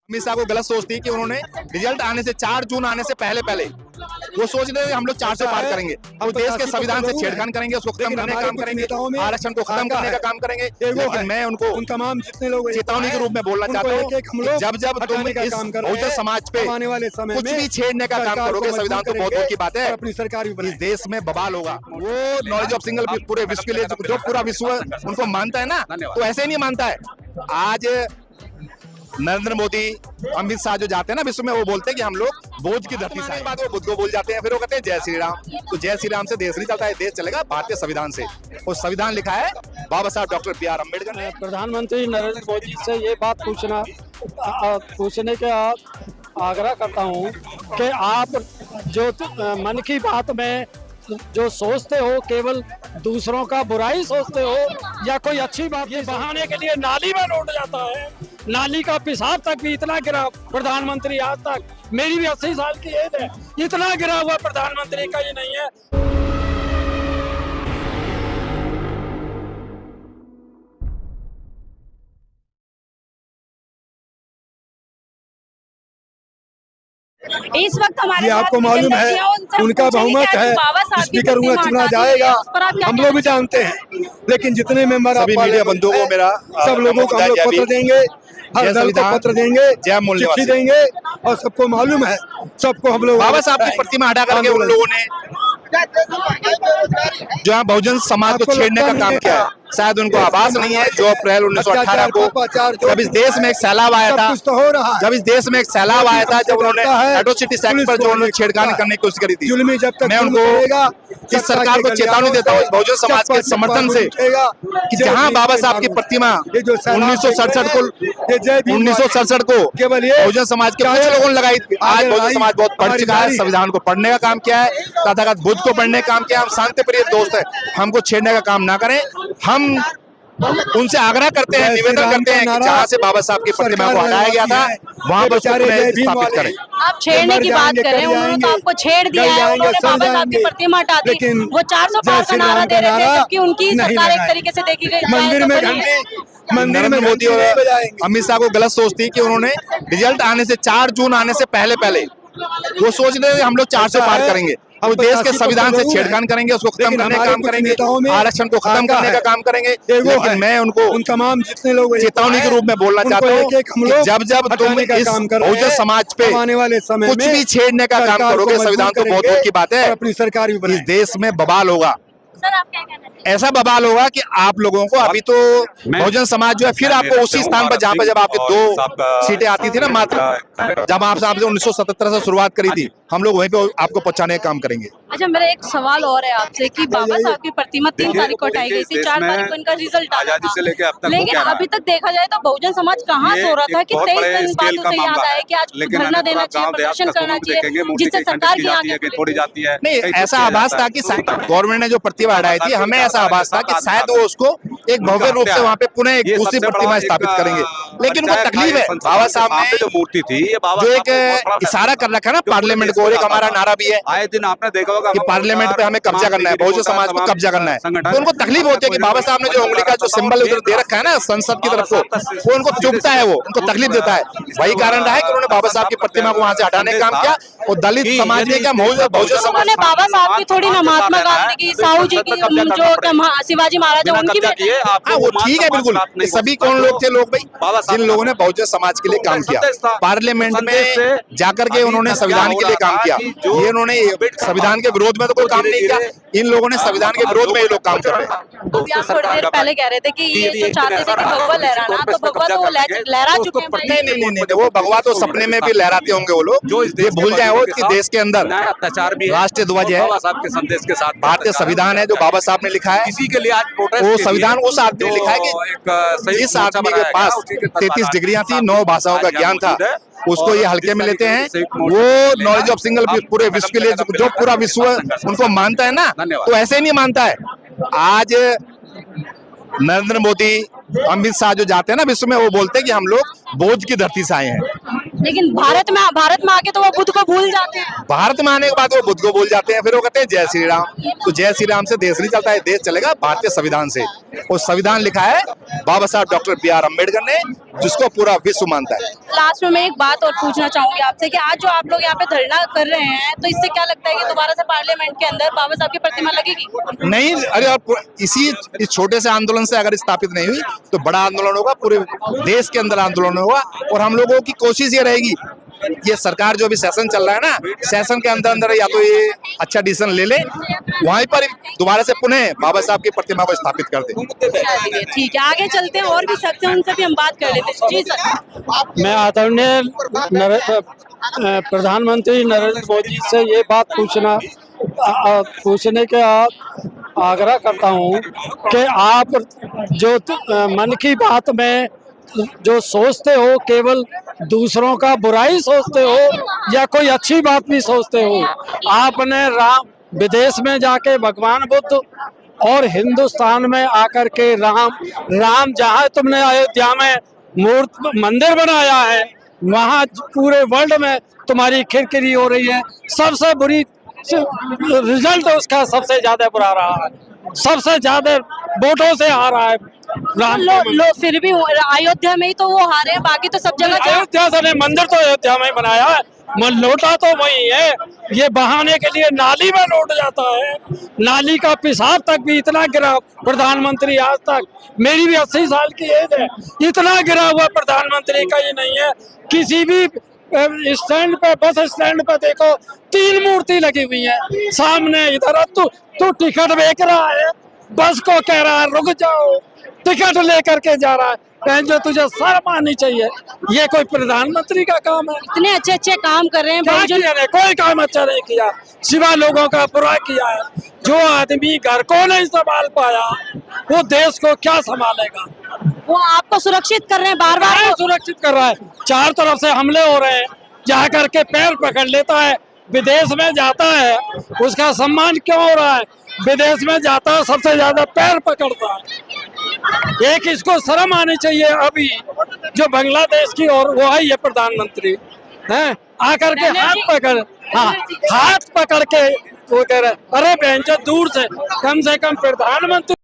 अमित शाह को गलत सोचती है कि उन्होंने रिजल्ट आने से 4 जून आने से पहले वो सोच रहे हैं हम लोग 400 पार करेंगे, अब देश के संविधान से छेड़खानी करेंगे, उसको खत्म करने का काम करेंगे, आरक्षण को खत्म करने का काम करेंगे। लेकिन मैं उनको उन तमाम जितने लोग चेतावनी के रूप में बोलना चाहता हूँ, जब जब तुम इस बहुजन समाज पे कुछ भी छेड़ने का काम करोगे, संविधान तो बहुत दूर की बात है, अपनी सरकार इस देश में बवाल होगा। वो नॉलेज ऑफ सिंगल पूरे विश्व के लिए जो पूरा विश्व उनको मानता है ना, तो ऐसे नहीं मानता है। आज नरेंद्र मोदी, अमित शाह जो जाते हैं ना विश्व में, वो बोलते हैं कि हम लोग बोझ की धरती से, बाद वो बुद्ध को बोल जाते हैं, फिर वो कहते हैं जय श्री राम। तो जय श्री राम से देश नहीं चलता है, देश चलेगा भारतीय संविधान से। और संविधान लिखा है बाबा साहब डॉक्टर B.R. अम्बेडकर ने। प्रधानमंत्री नरेंद्र मोदी से ये बात पूछने का आग्रह करता हूँ कि आप जो मन की बात में जो सोचते हो, केवल दूसरों का बुराई सोचते हो या कोई अच्छी बात ये बहाने के लिए नाली में लौट जाता है। नाली का पेशाब तक भी इतना गिरा प्रधानमंत्री आज तक, मेरी भी 80 साल की एज है, इतना गिरा हुआ प्रधानमंत्री का ये नहीं है। इस वक्त हमारे आपको मालूम है उनका बहुमत है, स्पीकर उन्हें चुना जाएगा, हम लोग भी जानते हैं। लेकिन जितने मेंबर सभी मीडिया बंधुओं को मेरा सब लोगों को हम लोग पत्र देंगे, हर दल को पत्र देंगे, चिट्ठी देंगे, और सबको मालूम है, सबको हम लोग बाबा साहब की प्रतिमा हटा करके उन लोगों ने जो है बहुजन समाज को छेड़ने का काम किया है। शायद उनको आभास नहीं है जो अप्रैल 1918 को जब इस देश में एक सैलाब आया था, जब इस देश में एक सैलाब आया था, जब उन्होंने एट्रोसिटीज एक्ट पर जो उन्होंने छेड़खानी करने की कोशिश करी थी, मैं उनको इस सरकार को चेतावनी देता हूँ बहुजन समाज के समर्थन से कि जहाँ बाबा साहब की प्रतिमा 1967 को बहुजन समाज के कुछ लोगों ने लगाई, आज बहुजन समाज बहुत पढ़ चुका है, संविधान को पढ़ने का काम किया है, तथागत बुद्ध को पढ़ने का काम किया है। हम शांति प्रिय दोस्त है, हमको छेड़ने का काम ना करें। हम उनसे आग्रह करते हैं, निवेदन करते हैं कि जहाँ से बाबा साहब की प्रतिमा को हटाया गया था वहाँ पर स्थापित करें। आप छेड़ने की बात कर रहे हैं, उन्होंने तो आपको छेड़ दिया है, उन्होंने बाबा साहब की प्रतिमा हटा दी, वो 400 पार का नारा दे रहे थे, जबकि उनकी सरकार एक तरीके से देखी गई नरेंद्र मोदी और अमित शाह को गलत सोचती है कि उन्होंने रिजल्ट आने से 4 जून आने से पहले वो सोच रहे हैं हम लोग 400 पार करेंगे, अब देश के संविधान से छेड़खानी करेंगे, उसको खत्म करने का काम करेंगे, आरक्षण को खत्म करने का काम करेंगे। लेकिन मैं उनको उन तमाम जितने लोग चेतावनी के रूप में बोलना चाहता हूँ कि जब जब तुम इस बहुजन समाज पे कुछ भी छेड़ने का काम करोगे, संविधान तो बहुत दूर की बात है, अपनी सरकार इस देश में बवाल होगा। सर आप क्या कहना चाहिए? ऐसा बवाल होगा कि आप लोगों को अभी तो बहुजन समाज जो है फिर आपको उसी स्थान पर जहाँ पर जब आपकी 2 सीटें आती थी ना मात्र, जब आपसे 1977 से शुरुआत करी थी, हम लोग वहीं पे आपको पहुंचाने का काम करेंगे। अच्छा, मेरा एक सवाल और है आपसे कि बाबा साहब की प्रतिमा 3 तारीख को हटाई गई थी, 4 तारीख को इनका रिजल्ट आया था, लेकिन अभी तक देखा जाए तो बहुजन समाज कहाँ सो रहा था कि 23 दिन बाद उसे याद आया कि आज धरना देना चाहिए, प्रदर्शन करना चाहिए, जिससे सरकार की आगे थोड़ी जाती है। नहीं, ऐसा आभास था कि गवर्नमेंट ने जो प्रतिमा हटाई थी, हमें ऐसा आभास था कि शायद वो उसको एक भव्य रूप से वहाँ पे पुनः एक दूसरी प्रतिमा स्थापित करेंगे, लेकिन उनको तकलीफ है। बाबा साहब ने जो मूर्ति थी जो एक इशारा कर रखा है ना पार्लियामेंट को, और एक हमारा नारा भी है आए दिन आपने देखा होगा कि पार्लियामेंट पे हमें कब्जा करना है, बहुजन समाज को कब्जा करना है, तो उनको तकलीफ होती है कि बाबा साहब ने जो उंगली का जो सिंबल उधर दे रखा है ना संसद की तरफ को, वो उनको चुभता है, वो उनको तकलीफ देता है। वही कारण रहा है कि उन्होंने बाबा साहब की प्रतिमा को वहाँ से हटाने का काम किया, और दलित समाज ने क्या बहुजन समाज ने बाबा साहब की थोड़ी ना महात्मा गांधी की, साहू जी की, जो शिवाजी महाराज उनकी भी, वो ठीक है बिल्कुल, सभी कौन लोग थे लोग भाई जिन लोगों ने बहुजन समाज के लिए काम किया, पार्लियामेंट में जाकर के उन्होंने संविधान के लिए काम किया। ये उन्होंने संविधान के विरोध में तो कोई काम नहीं किया, इन लोगों ने संविधान के विरोध में ये लोग काम कर रहे हैं। अभी आप थोड़ी देर पहले कह रहे थे कि ये जो चाहते थे कि भगवा लहराना, तो भगवा तो वो लहरा चुके हैं। नहीं, वो भगवा तो सपने में भी लहराते होंगे वो लोग, जो ये भूल जाए वो कि देश के अंदर अत्याचार भी राष्ट्रीय ध्वज है, बाबा साहब के संदेश के साथ भारतीय संविधान है जो बाबा साहब ने लिखा है, इसी के लिए आज प्रोटेस्ट वो संविधान उस आदमी ने लिखा है कि जिस आदमी के पास 33 डिग्रियां थी, 9 भाषाओं का ज्ञान था, उसको ये हल्के में लेते हैं। वो नॉलेज ऑफ सिंगल पूरे विश्व के लिए जो पूरा विश्व उनको मानता है ना, तो ऐसे नहीं मानता है। आज नरेंद्र मोदी, अमित शाह जो जाते हैं ना विश्व में, वो बोलते हैं कि हम लोग बोझ की धरती से आए हैं, लेकिन भारत में आके तो वो बुद्ध को भूल जाते हैं। भारत में आने के बाद वो बुद्ध को भूल जाते हैं, फिर वो कहते हैं जय श्री राम। तो जय श्री राम से देश नहीं चलता है, देश चलेगा भारतीय संविधान से। और संविधान लिखा है बाबा साहब डॉक्टर B.R. अम्बेडकर ने, जिसको पूरा विश्व मानता है। लास्ट में मैं एक बात और पूछना चाहूंगी आपसे कि आज जो आप लोग यहाँ पे धरना कर रहे हैं तो इससे क्या लगता है कि दोबारा से पार्लियामेंट के अंदर बाबा साहब की प्रतिमा लगेगी? नहीं, अरे और इस छोटे से आंदोलन से अगर स्थापित नहीं हुई तो बड़ा आंदोलन होगा, पूरे देश के अंदर आंदोलन होगा। और हम लोगों की कोशिश ये रहेगी, ये सरकार जो भी सेशन चल रहा है ना, सेशन के अंदर अंदर या तो ये अच्छा डिसीजन ले ले, वहीं पर दोबारा से पुनः बाबा साहब की प्रतिमा को स्थापित कर दे। ठीक है, आगे चलते हैं और भी शख्स हैं, उनसे भी हम बात कर लेते हैं। जी सर। मैं आदरणीय प्रधानमंत्री नरेंद्र मोदी से ये बात पूछने के आग्रह करता हूँ कि आप जो मन की बात में जो सोचते हो केवल दूसरों का बुराई सोचते हो या कोई अच्छी बात भी सोचते हो। आपने विदेश में जाके भगवान बुद्ध और हिंदुस्तान में आकर के राम जहाँ तुमने अयोध्या में मंदिर बनाया है, वहाँ पूरे वर्ल्ड में तुम्हारी खिरकिरी हो रही है। सबसे बुरी रिजल्ट उसका सबसे ज्यादा बुरा रहा है, सबसे ज्यादा वोटों से आ रहा है। लो फिर भी अयोध्या में ही तो वो हारे हैं, बाकी तो सब जगह अयोध्या से मंदिर तो अयोध्या में बनाया है, मन लौटा तो वही है। ये बहाने के लिए नाली में लौट जाता है, नाली का पेशाब तक भी इतना गिरा प्रधानमंत्री आज तक, मेरी भी 80 साल की एज है, इतना गिरा हुआ प्रधानमंत्री का ये नहीं है। किसी भी स्टैंड पे, बस स्टैंड पे देखो 3 मूर्ति लगी हुई है सामने। इधर तू टिकट बेच रहा है, बस को कह रहा है रुक जाओ, टिकट लेकर के जा रहा है। जो तुझे शर्म आनी चाहिए, ये कोई प्रधानमंत्री का काम है? इतने अच्छे अच्छे काम कर रहे हैं, कोई काम अच्छा नहीं किया, सिवा लोगों का बुरा किया है। जो आदमी घर को नहीं संभाल पाया वो देश को क्या संभालेगा? वो आपको सुरक्षित कर रहे हैं, बार बार सुरक्षित कर रहा है। 4 तरफ से हमले हो रहे हैं, जा करके पैर पकड़ लेता है, विदेश में जाता है, उसका सम्मान क्यों हो रहा है? विदेश में जाता है सबसे ज्यादा पैर पकड़ता है। एक इसको शर्म आनी चाहिए। अभी जो बांग्लादेश की और वो है ये प्रधानमंत्री हैं, आकर के हाथ पकड़ के वो कह रहे, अरे बहन दूर से कम प्रधानमंत्री